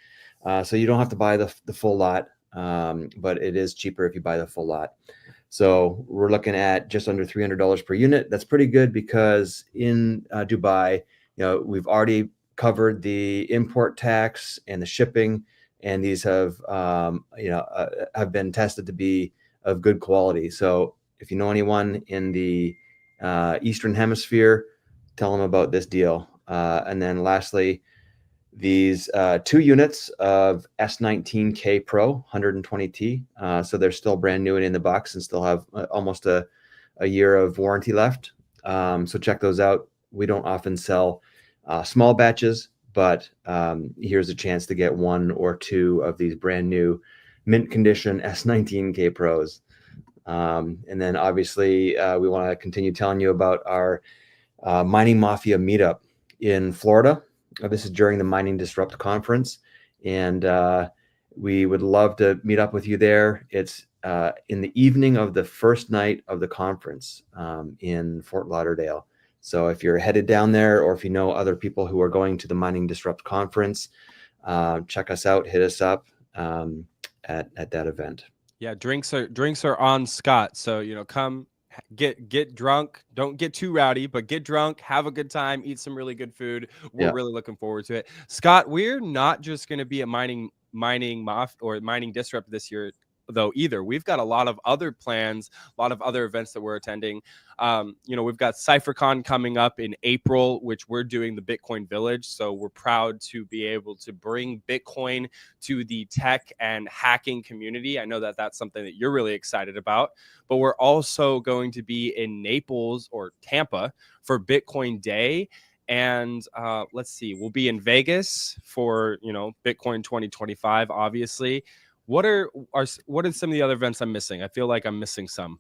So you don't have to buy the full lot, but it is cheaper if you buy the full lot. So we're looking at just under $300 per unit. That's pretty good because in Dubai, we've already covered the import tax and the shipping, and these have been tested to be of good quality. So if you know anyone in the Eastern Hemisphere, tell them about this deal. And then lastly, these 2 units of S19K Pro 120T. So they're still brand new and in the box and still have almost a year of warranty left. So check those out. We don't often sell small batches, but here's a chance to get 1 or 2 of these brand new mint condition S19K Pros. And then obviously we want to continue telling you about our Mining Mafia meetup in Florida. This is during the Mining Disrupt conference, and we would love to meet up with you there. It's in the evening of the first night of the conference in Fort Lauderdale. So if you're headed down there, or if you know other people who are going to the Mining Disrupt conference, check us out, hit us up at that event. Yeah, drinks are on Scott. So, come get drunk. Don't get too rowdy, but get drunk, have a good time, eat some really good food. We're really looking forward to it. Scott, we're not just going to be at Mining Disrupt this year, though, either. We've got a lot of other plans, a lot of other events that we're attending. We've got CypherCon coming up in April, which we're doing the Bitcoin Village. So we're proud to be able to bring Bitcoin to the tech and hacking community. I know that that's something that you're really excited about, but we're also going to be in Naples or Tampa for Bitcoin Day. And let's see, we'll be in Vegas for, Bitcoin 2025, obviously. What are some of the other events I'm missing? I feel like I'm missing some.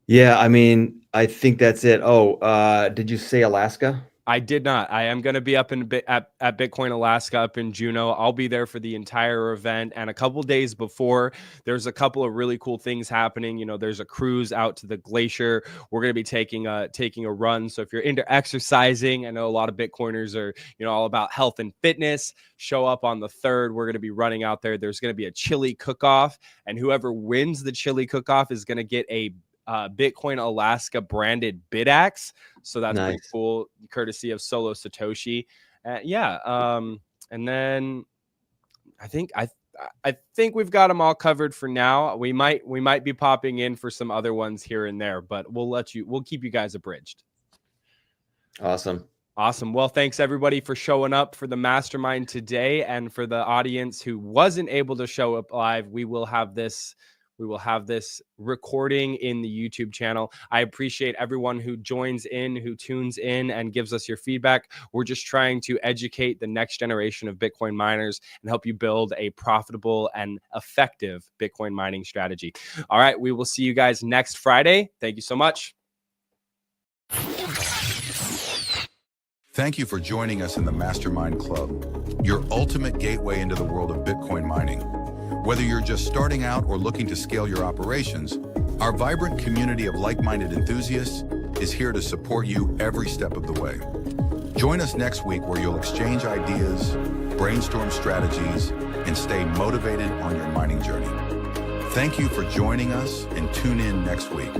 Yeah, I mean, I think that's it. Oh, did you say Alaska? I did not. I am going to be up at Bitcoin Alaska up in Juneau. I'll be there for the entire event. And a couple days before, there's a couple of really cool things happening. There's a cruise out to the glacier. We're going to be taking a run. So if you're into exercising, I know a lot of Bitcoiners are, all about health and fitness. Show up on the 3rd. We're going to be running out there. There's going to be a chili cook-off, and whoever wins the chili cook-off is going to get a Bitcoin Alaska branded bidaxe. So that's nice. Pretty cool, courtesy of Solo Satoshi. And then I think we've got them all covered for now. We might be popping in for some other ones here and there, but we'll keep you guys abridged. Awesome. Well, thanks everybody for showing up for the mastermind today, and for the audience who wasn't able to show up live, we will have this recording in the YouTube channel. I appreciate everyone who joins in, who tunes in and gives us your feedback. We're just trying to educate the next generation of Bitcoin miners and help you build a profitable and effective Bitcoin mining strategy. All right, we will see you guys next Friday. Thank you so much. Thank you for joining us in the Mastermind Club, your ultimate gateway into the world of Bitcoin mining. Whether you're just starting out or looking to scale your operations, our vibrant community of like-minded enthusiasts is here to support you every step of the way. Join us next week where you'll exchange ideas, brainstorm strategies, and stay motivated on your mining journey. Thank you for joining us, and tune in next week.